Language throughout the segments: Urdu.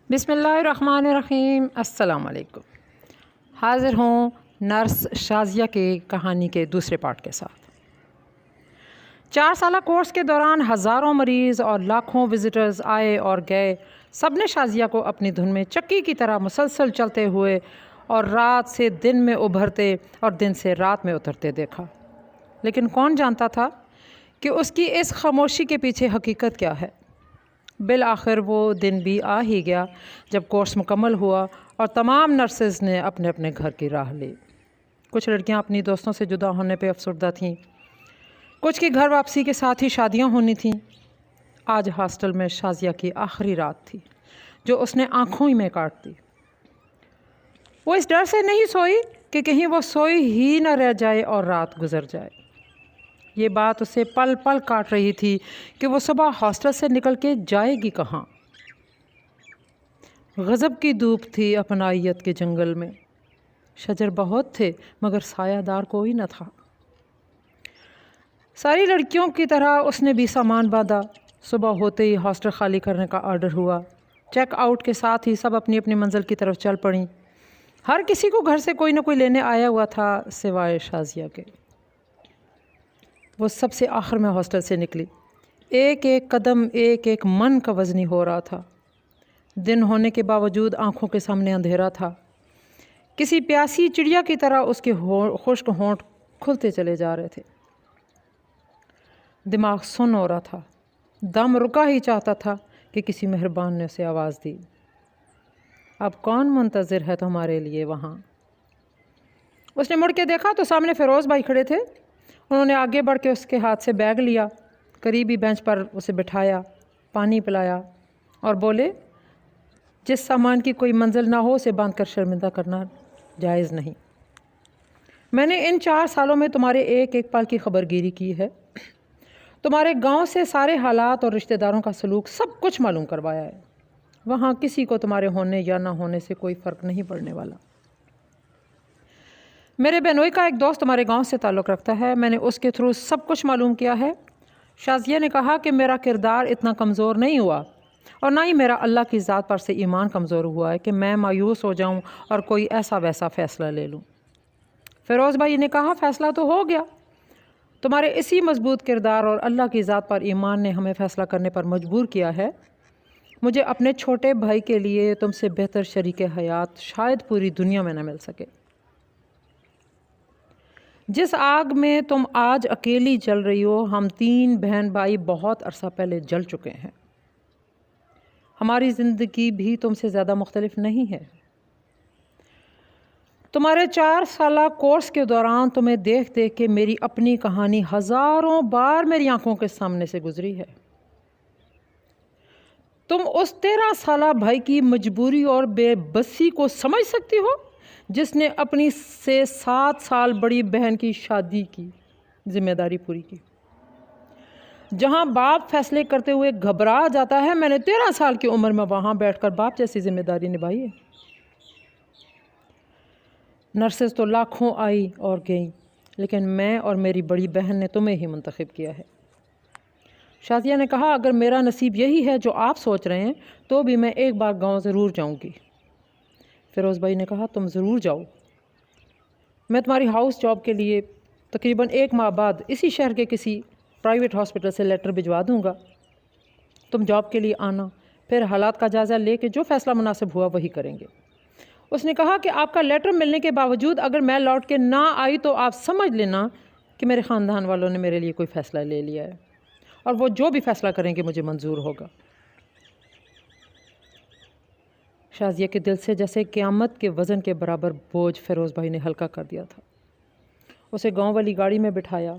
بسم اللہ الرحمن الرحیم۔ السلام علیکم۔ حاضر ہوں نرس شازیہ کی کہانی کے دوسرے پارٹ کے ساتھ۔ 4 سالہ کورس کے دوران ہزاروں مریض اور لاکھوں وزٹرز آئے اور گئے۔ سب نے شازیہ کو اپنی دھن میں چکی کی طرح مسلسل چلتے ہوئے اور رات سے دن میں ابھرتے اور دن سے رات میں اترتے دیکھا، لیکن کون جانتا تھا کہ اس کی اس خاموشی کے پیچھے حقیقت کیا ہے۔ بالآخر وہ دن بھی آ ہی گیا جب کورس مکمل ہوا اور تمام نرسز نے اپنے اپنے گھر کی راہ لی۔ کچھ لڑکیاں اپنی دوستوں سے جدا ہونے پہ افسردہ تھیں، کچھ کی گھر واپسی کے ساتھ ہی شادیاں ہونی تھیں۔ آج ہاسٹل میں شازیہ کی آخری رات تھی جو اس نے آنکھوں ہی میں کاٹ دی۔ وہ اس ڈر سے نہیں سوئی کہ کہیں وہ سوئی ہی نہ رہ جائے اور رات گزر جائے۔ یہ بات اسے پل پل کاٹ رہی تھی کہ وہ صبح ہاسٹل سے نکل کے جائے گی کہاں۔ غضب کی دھوپ تھی اپنائیت کے جنگل میں، شجر بہت تھے مگر سایہ دار کوئی نہ تھا۔ ساری لڑکیوں کی طرح اس نے بھی سامان باندھا۔ صبح ہوتے ہی ہاسٹل خالی کرنے کا آرڈر ہوا۔ چیک آؤٹ کے ساتھ ہی سب اپنی اپنی منزل کی طرف چل پڑیں۔ ہر کسی کو گھر سے کوئی نہ کوئی لینے آیا ہوا تھا سوائے شازیہ کے۔ وہ سب سے آخر میں ہاسٹل سے نکلی۔ ایک ایک قدم ایک ایک من کا وزنی ہو رہا تھا۔ دن ہونے کے باوجود آنکھوں کے سامنے اندھیرا تھا۔ کسی پیاسی چڑیا کی طرح اس کے خشک ہونٹ کھلتے چلے جا رہے تھے۔ دماغ سن ہو رہا تھا، دم رکا ہی چاہتا تھا کہ کسی مہربان نے اسے آواز دی، اب کون منتظر ہے تمہارے لیے وہاں؟ اس نے مڑ کے دیکھا تو سامنے فیروز بھائی کھڑے تھے۔ انہوں نے آگے بڑھ کے اس کے ہاتھ سے بیگ لیا، قریبی بینچ پر اسے بٹھایا، پانی پلایا اور بولے، جس سامان کی کوئی منزل نہ ہو اسے باندھ کر شرمندہ کرنا جائز نہیں۔ میں نے ان 4 سالوں میں تمہارے ایک ایک پل کی خبر گیری کی ہے، تمہارے گاؤں سے سارے حالات اور رشتہ داروں کا سلوک سب کچھ معلوم کروایا ہے۔ وہاں کسی کو تمہارے ہونے یا نہ ہونے سے کوئی فرق نہیں پڑنے والا۔ میرے بہنوئی کا ایک دوست تمہارے گاؤں سے تعلق رکھتا ہے، میں نے اس کے تھرو سب کچھ معلوم کیا ہے۔ شازیہ نے کہا کہ میرا کردار اتنا کمزور نہیں ہوا اور نہ ہی میرا اللہ کی ذات پر سے ایمان کمزور ہوا ہے کہ میں مایوس ہو جاؤں اور کوئی ایسا ویسا فیصلہ لے لوں۔ فیروز بھائی نے کہا، فیصلہ تو ہو گیا، تمہارے اسی مضبوط کردار اور اللہ کی ذات پر ایمان نے ہمیں فیصلہ کرنے پر مجبور کیا ہے۔ مجھے اپنے چھوٹے بھائی کے لیے تم سے بہتر شریک حیات شاید پوری دنیا میں نہ مل سکے۔ جس آگ میں تم آج اکیلی جل رہی ہو، ہم 3 بہن بھائی بہت عرصہ پہلے جل چکے ہیں۔ ہماری زندگی بھی تم سے زیادہ مختلف نہیں ہے۔ تمہارے 4 سالہ کورس کے دوران تمہیں دیکھ دیکھ کے میری اپنی کہانی ہزاروں بار میری آنکھوں کے سامنے سے گزری ہے۔ تم اس 13 سالہ بھائی کی مجبوری اور بے بسی کو سمجھ سکتی ہو جس نے اپنی سے 7 سال بڑی بہن کی شادی کی ذمہ داری پوری کی۔ جہاں باپ فیصلے کرتے ہوئے گھبرا جاتا ہے، میں نے 13 سال کی عمر میں وہاں بیٹھ کر باپ جیسی ذمہ داری نبھائی ہے۔ نرسز تو لاکھوں آئی اور گئیں، لیکن میں اور میری بڑی بہن نے تمہیں ہی منتخب کیا ہے۔ شازیہ نے کہا، اگر میرا نصیب یہی ہے جو آپ سوچ رہے ہیں تو بھی میں ایک بار گاؤں ضرور جاؤں گی۔ فیروز بھائی نے کہا، تم ضرور جاؤ، میں تمہاری ہاؤس جاب کے لیے تقریباً 1 ماہ بعد اسی شہر کے کسی پرائیویٹ ہاسپٹل سے لیٹر بھجوا دوں گا۔ تم جاب کے لیے آنا، پھر حالات کا جائزہ لے کے جو فیصلہ مناسب ہوا وہی کریں گے۔ اس نے کہا کہ آپ کا لیٹر ملنے کے باوجود اگر میں لوٹ کے نہ آئی تو آپ سمجھ لینا کہ میرے خاندان والوں نے میرے لیے کوئی فیصلہ لے لیا ہے اور وہ جو بھی فیصلہ کریں گے مجھے منظور ہوگا۔ شازیہ کے دل سے جیسے قیامت کے وزن کے برابر بوجھ فیروز بھائی نے ہلکا کر دیا تھا۔ اسے گاؤں والی گاڑی میں بٹھایا،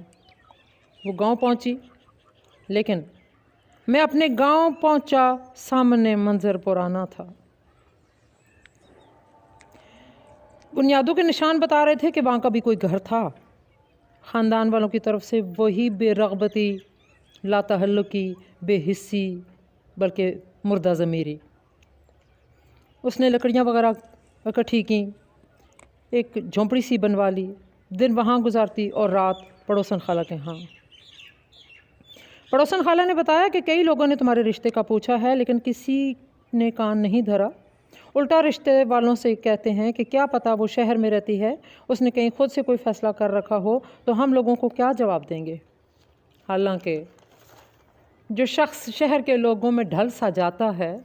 وہ گاؤں پہنچی، لیکن میں اپنے گاؤں پہنچا، سامنے منظر پرانا تھا۔ بنیادوں کے نشان بتا رہے تھے کہ وہاں کا بھی کوئی گھر تھا۔ خاندان والوں کی طرف سے وہی بے رغبتی، لا تعلقی، بے حسی، بلکہ مردہ ضمیری۔ اس نے لکڑیاں وغیرہ اکٹھی کیں، ایک جھونپڑی سی بنوا لی، دن وہاں گزارتی اور رات پڑوسن خالہ کے ہاں۔ پڑوسن خالہ نے بتایا کہ کئی لوگوں نے تمہارے رشتے کا پوچھا ہے لیکن کسی نے کان نہیں دھرا، الٹا رشتے والوں سے کہتے ہیں کہ کیا پتہ وہ شہر میں رہتی ہے، اس نے کہیں خود سے کوئی فیصلہ کر رکھا ہو تو ہم لوگوں کو کیا جواب دیں گے۔ حالانکہ جو شخص شہر کے لوگوں میں ڈھل سا جاتا ہے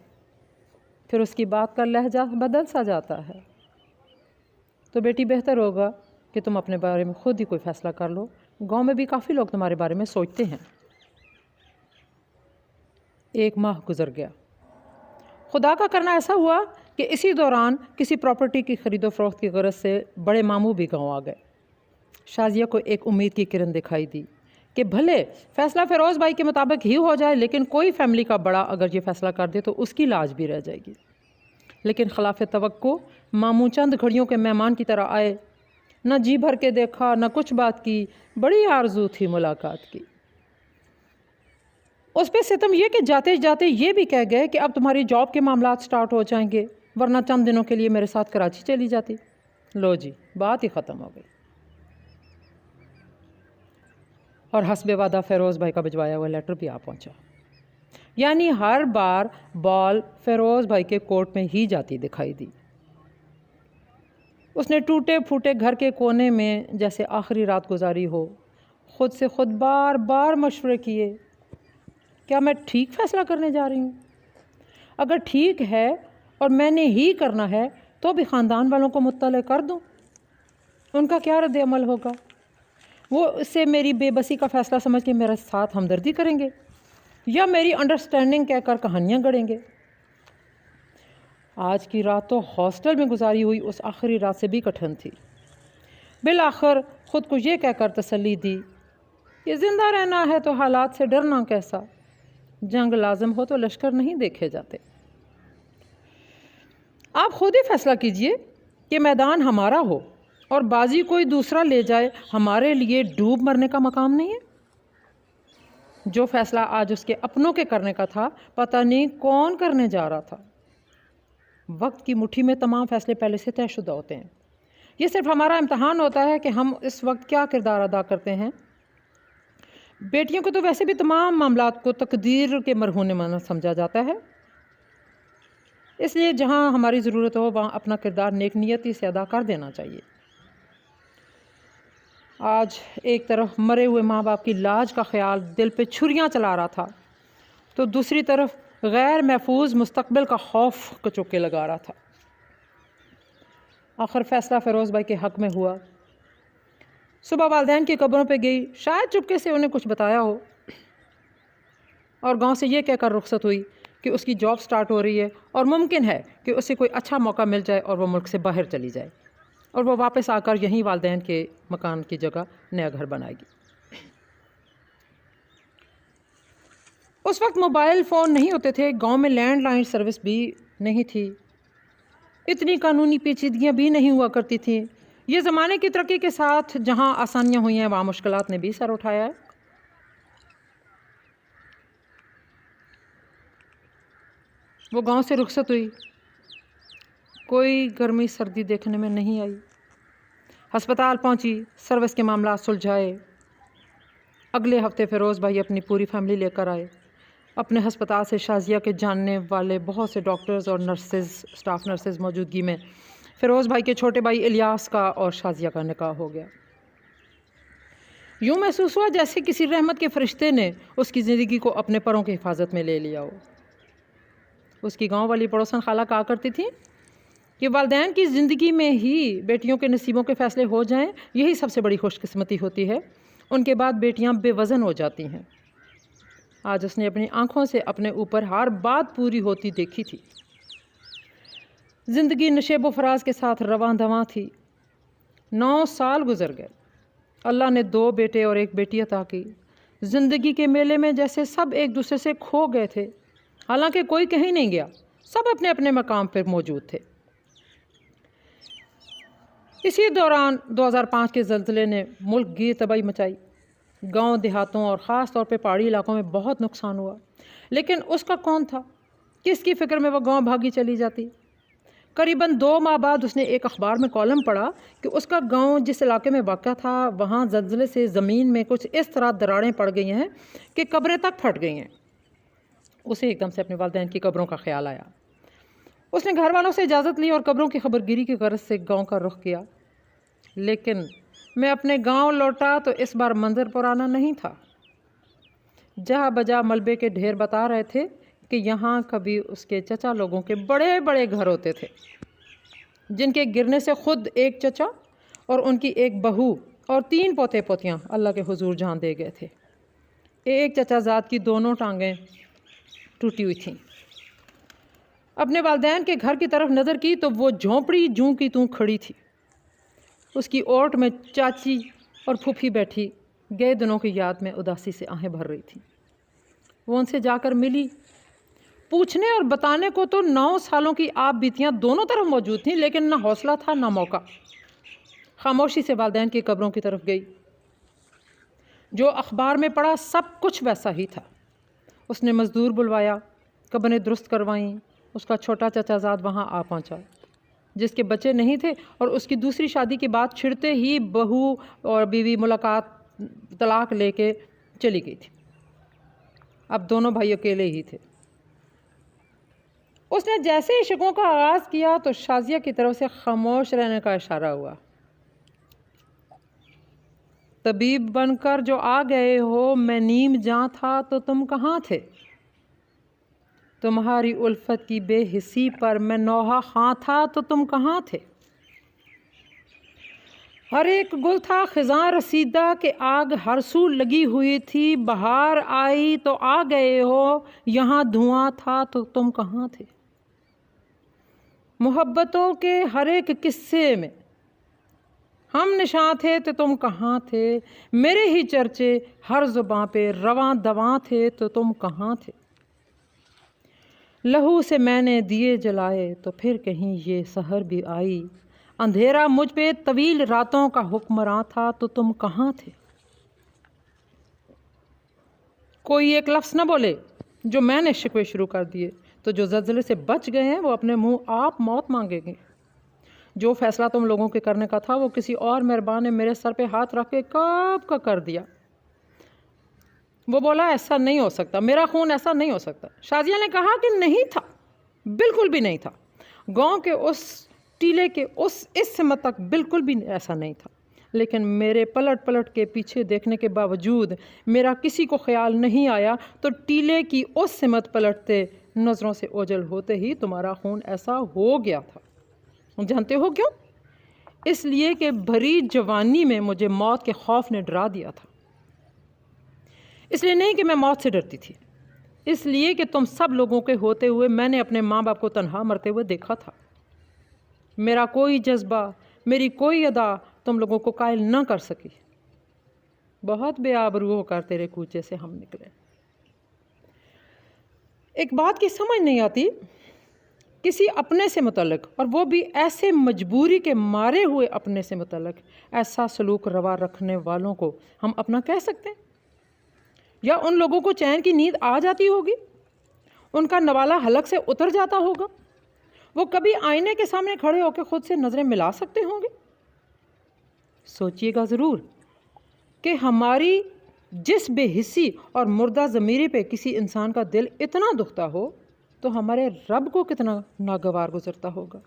پھر اس کی بات کا لہجہ بدل سا جاتا ہے۔ تو بیٹی بہتر ہوگا کہ تم اپنے بارے میں خود ہی کوئی فیصلہ کر لو، گاؤں میں بھی کافی لوگ تمہارے بارے میں سوچتے ہیں۔ 1 ماہ گزر گیا، خدا کا کرنا ایسا ہوا کہ اسی دوران کسی پراپرٹی کی خرید و فروخت کی غرض سے بڑے ماموں بھی گاؤں آ گئے۔ شازیہ کو ایک امید کی کرن دکھائی دی کہ بھلے فیصلہ فیروز بھائی کے مطابق ہی ہو جائے، لیکن کوئی فیملی کا بڑا اگر یہ فیصلہ کر دے تو اس کی لاج بھی رہ جائے گی۔ لیکن خلاف توقع ماموں چند گھڑیوں کے مہمان کی طرح آئے، نہ جی بھر کے دیکھا نہ کچھ بات کی، بڑی آرزو تھی ملاقات کی۔ اس پہ ستم یہ کہ جاتے جاتے یہ بھی کہہ گئے کہ اب تمہاری جاب کے معاملات سٹارٹ ہو جائیں گے، ورنہ چند دنوں کے لیے میرے ساتھ کراچی چلی جاتی۔ لو جی، بات ہی ختم ہو گئی۔ اور حسب وعدہ فیروز بھائی کا بھجوایا ہوا لیٹر بھی آ پہنچا، یعنی ہر بار بال فیروز بھائی کے کورٹ میں ہی جاتی دکھائی دی۔ اس نے ٹوٹے پھوٹے گھر کے کونے میں جیسے آخری رات گزاری ہو، خود سے خود بار بار مشورے کیے، کیا میں ٹھیک فیصلہ کرنے جا رہی ہوں؟ اگر ٹھیک ہے اور میں نے ہی کرنا ہے تو بھی خاندان والوں کو مطلع کر دوں، ان کا کیا رد عمل ہوگا؟ وہ اسے میری بے بسی کا فیصلہ سمجھ کے میرے ساتھ ہمدردی کریں گے یا میری انڈرسٹینڈنگ کہہ کر کہانیاں گڑھیں گے؟ آج کی رات تو ہاسٹل میں گزاری ہوئی اس آخری رات سے بھی کٹھن تھی۔ بالآخر خود کو یہ کہہ کر تسلی دی کہ زندہ رہنا ہے تو حالات سے ڈرنا کیسا، جنگ لازم ہو تو لشکر نہیں دیکھے جاتے۔ آپ خود ہی فیصلہ کیجئے کہ میدان ہمارا ہو اور بازی کوئی دوسرا لے جائے، ہمارے لیے ڈوب مرنے کا مقام نہیں ہے۔ جو فیصلہ آج اس کے اپنوں کے کرنے کا تھا، پتہ نہیں کون کرنے جا رہا تھا۔ وقت کی مٹھی میں تمام فیصلے پہلے سے طے شدہ ہوتے ہیں۔ یہ صرف ہمارا امتحان ہوتا ہے کہ ہم اس وقت کیا کردار ادا کرتے ہیں۔ بیٹیوں کو تو ویسے بھی تمام معاملات کو تقدیر کے مرہون مانا سمجھا جاتا ہے، اس لیے جہاں ہماری ضرورت ہو وہاں اپنا کردار نیک نیتی سے ادا کر دینا چاہیے۔ آج ایک طرف مرے ہوئے ماں باپ کی لاج کا خیال دل پہ چھریاں چلا رہا تھا تو دوسری طرف غیر محفوظ مستقبل کا خوف کچوکے لگا رہا تھا۔ آخر فیصلہ فیروز بھائی کے حق میں ہوا۔ صبح والدین کی قبروں پہ گئی، شاید چپکے سے انہیں کچھ بتایا ہو، اور گاؤں سے یہ کہہ کر رخصت ہوئی کہ اس کی جاب سٹارٹ ہو رہی ہے اور ممکن ہے کہ اسے کوئی اچھا موقع مل جائے اور وہ ملک سے باہر چلی جائے اور وہ واپس آ کر یہیں والدین کے مکان کی جگہ نیا گھر بنائے گی۔ اس وقت موبائل فون نہیں ہوتے تھے، گاؤں میں لینڈ لائن سروس بھی نہیں تھی، اتنی قانونی پیچیدگیاں بھی نہیں ہوا کرتی تھیں۔ یہ زمانے کی ترقی کے ساتھ جہاں آسانیاں ہوئی ہیں وہاں مشکلات نے بھی سر اٹھایا ہے۔ وہ گاؤں سے رخصت ہوئی، کوئی گرمی سردی دیکھنے میں نہیں آئی۔ ہسپتال پہنچی، سروس کے معاملات سلجھائے۔ اگلے ہفتے فیروز بھائی اپنی پوری فیملی لے کر آئے۔ اپنے ہسپتال سے شازیہ کے جاننے والے بہت سے ڈاکٹرز اور نرسز، سٹاف نرسز موجودگی میں فیروز بھائی کے چھوٹے بھائی الیاس کا اور شازیہ کا نکاح ہو گیا۔ یوں محسوس ہوا جیسے کسی رحمت کے فرشتے نے اس کی زندگی کو اپنے پروں کی حفاظت میں لے لیا ہو۔ اس کی گاؤں والی پڑوسن خالہ کہا کرتی تھی کہ والدین کی زندگی میں ہی بیٹیوں کے نصیبوں کے فیصلے ہو جائیں، یہی سب سے بڑی خوش قسمتی ہوتی ہے، ان کے بعد بیٹیاں بے وزن ہو جاتی ہیں۔ آج اس نے اپنی آنکھوں سے اپنے اوپر ہر بات پوری ہوتی دیکھی تھی۔ زندگی نشیب و فراز کے ساتھ رواں دواں تھی۔ 9 سال گزر گئے۔ اللہ نے 2 بیٹے اور 1 بیٹی عطا کی۔ زندگی کے میلے میں جیسے سب ایک دوسرے سے کھو گئے تھے، حالانکہ کوئی کہیں نہیں گیا، سب اپنے اپنے مقام پر موجود تھے۔ اسی دوران 2005 کے زلزلے نے ملک گیر تباہی مچائی۔ گاؤں دیہاتوں اور خاص طور پہ پہاڑی علاقوں میں بہت نقصان ہوا، لیکن اس کا کون تھا؟ کس کی فکر میں وہ گاؤں بھاگی چلی جاتی؟ قریباً 2 ماہ بعد اس نے ایک اخبار میں کالم پڑھا کہ اس کا گاؤں جس علاقے میں واقع تھا وہاں زلزلے سے زمین میں کچھ اس طرح دراڑیں پڑ گئی ہیں کہ قبریں تک پھٹ گئی ہیں۔ اسے ایک دم سے اپنے والدین کی قبروں کا خیال آیا۔ اس نے گھر والوں سے اجازت لی اور قبروں کی خبر گیری کی غرض سے گاؤں کا رخ کیا، لیکن میں اپنے گاؤں لوٹا تو اس بار منظر پرانا نہیں تھا۔ جہاں بجا ملبے کے ڈھیر بتا رہے تھے کہ یہاں کبھی اس کے چچا لوگوں کے بڑے بڑے گھر ہوتے تھے، جن کے گرنے سے خود ایک چچا اور ان کی ایک بہو اور 3 پوتے پوتیاں اللہ کے حضور جان دے گئے تھے۔ ایک چچا زاد کی دونوں ٹانگیں ٹوٹی ہوئی تھیں۔ اپنے والدین کے گھر کی طرف نظر کی تو وہ جھونپڑی جوں کی توں کھڑی تھی۔ اس کی اوٹ میں چاچی اور پھوپھی بیٹھی گئے دنوں کی یاد میں اداسی سے آہیں بھر رہی تھیں۔ وہ ان سے جا کر ملی۔ پوچھنے اور بتانے کو تو 9 سالوں کی آپ بیتیاں دونوں طرف موجود تھیں، لیکن نہ حوصلہ تھا نہ موقع۔ خاموشی سے والدین کی قبروں کی طرف گئی۔ جو اخبار میں پڑھا سب کچھ ویسا ہی تھا۔ اس نے مزدور بلوایا، قبریں درست کروائیں۔ اس کا چھوٹا چچا زاد وہاں آ پہنچا، جس کے بچے نہیں تھے اور اس کی دوسری شادی کی بات چھڑتے ہی بہو اور بیوی ملاقات طلاق لے کے چلی گئی تھی۔ اب دونوں بھائی اکیلے ہی تھے۔ اس نے جیسے ہی شگوں کا آغاز کیا تو شازیہ کی طرف سے خاموش رہنے کا اشارہ ہوا۔ طبیب بن کر جو آ گئے ہو، میں نیم جاں تھا تو تم کہاں تھے؟ تمہاری الفت کی بے حسی پر میں نوحہ خاں تھا تو تم کہاں تھے؟ ہر ایک گل تھا خزاں رسیدہ کہ آگ ہر سو لگی ہوئی تھی، بہار آئی تو آ گئے ہو، یہاں دھواں تھا تو تم کہاں تھے؟ محبتوں کے ہر ایک قصے میں ہم نشاں تھے تو تم کہاں تھے؟ میرے ہی چرچے ہر زباں پہ رواں دواں تھے تو تم کہاں تھے؟ لہو سے میں نے دیے جلائے تو پھر کہیں یہ سحر بھی آئی، اندھیرا مجھ پہ طویل راتوں کا حکمراں تھا تو تم کہاں تھے؟ کوئی ایک لفظ نہ بولے جو میں نے شکوے شروع کر دیے، تو جو زلزلے سے بچ گئے ہیں وہ اپنے منہ آپ موت مانگیں گے۔ جو فیصلہ تم لوگوں کے کرنے کا تھا وہ کسی اور مہربان نے میرے سر پہ ہاتھ رکھ کے کب کا کر دیا۔ وہ بولا ایسا نہیں ہو سکتا، میرا خون ایسا نہیں ہو سکتا۔ شازیہ نے کہا کہ نہیں تھا، بالکل بھی نہیں تھا۔ گاؤں کے اس ٹیلے کے اس سمت تک بالکل بھی ایسا نہیں تھا، لیکن میرے پلٹ پلٹ کے پیچھے دیکھنے کے باوجود میرا کسی کو خیال نہیں آیا تو ٹیلے کی اس سمت پلٹتے نظروں سے اوجھل ہوتے ہی تمہارا خون ایسا ہو گیا تھا۔ جانتے ہو کیوں؟ اس لیے کہ بھری جوانی میں مجھے موت کے خوف نے ڈرا دیا تھا۔ اس لیے نہیں کہ میں موت سے ڈرتی تھی، اس لیے کہ تم سب لوگوں کے ہوتے ہوئے میں نے اپنے ماں باپ کو تنہا مرتے ہوئے دیکھا تھا۔ میرا کوئی جذبہ، میری کوئی ادا تم لوگوں کو قائل نہ کر سکی۔ بہت بے آبرو ہو کر تیرے کوچے سے ہم نکلے۔ ایک بات کی سمجھ نہیں آتی، کسی اپنے سے متعلق، اور وہ بھی ایسے مجبوری کے مارے ہوئے اپنے سے متعلق ایسا سلوک روا رکھنے والوں کو ہم اپنا کہہ سکتے ہیں؟ یا ان لوگوں کو چین کی نیند آ جاتی ہوگی؟ ان کا نوالہ حلق سے اتر جاتا ہوگا؟ وہ کبھی آئینے کے سامنے کھڑے ہو کے خود سے نظریں ملا سکتے ہوں گے؟ سوچئے گا ضرور کہ ہماری جس بے حسی اور مردہ ضمیری پہ کسی انسان کا دل اتنا دکھتا ہو تو ہمارے رب کو کتنا ناگوار گزرتا ہوگا۔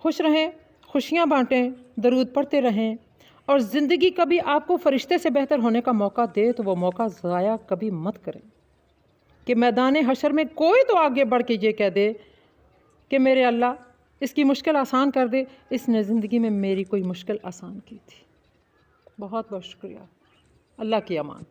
خوش رہیں، خوشیاں بانٹیں، درود پڑھتے رہیں، اور زندگی کبھی آپ کو فرشتے سے بہتر ہونے کا موقع دے تو وہ موقع ضائع کبھی مت کریں کہ میدان حشر میں کوئی تو آگے بڑھ کے یہ کہہ دے کہ میرے اللہ اس کی مشکل آسان کر دے، اس نے زندگی میں میری کوئی مشکل آسان کی تھی۔ بہت بہت شکریہ۔ اللہ کی امان۔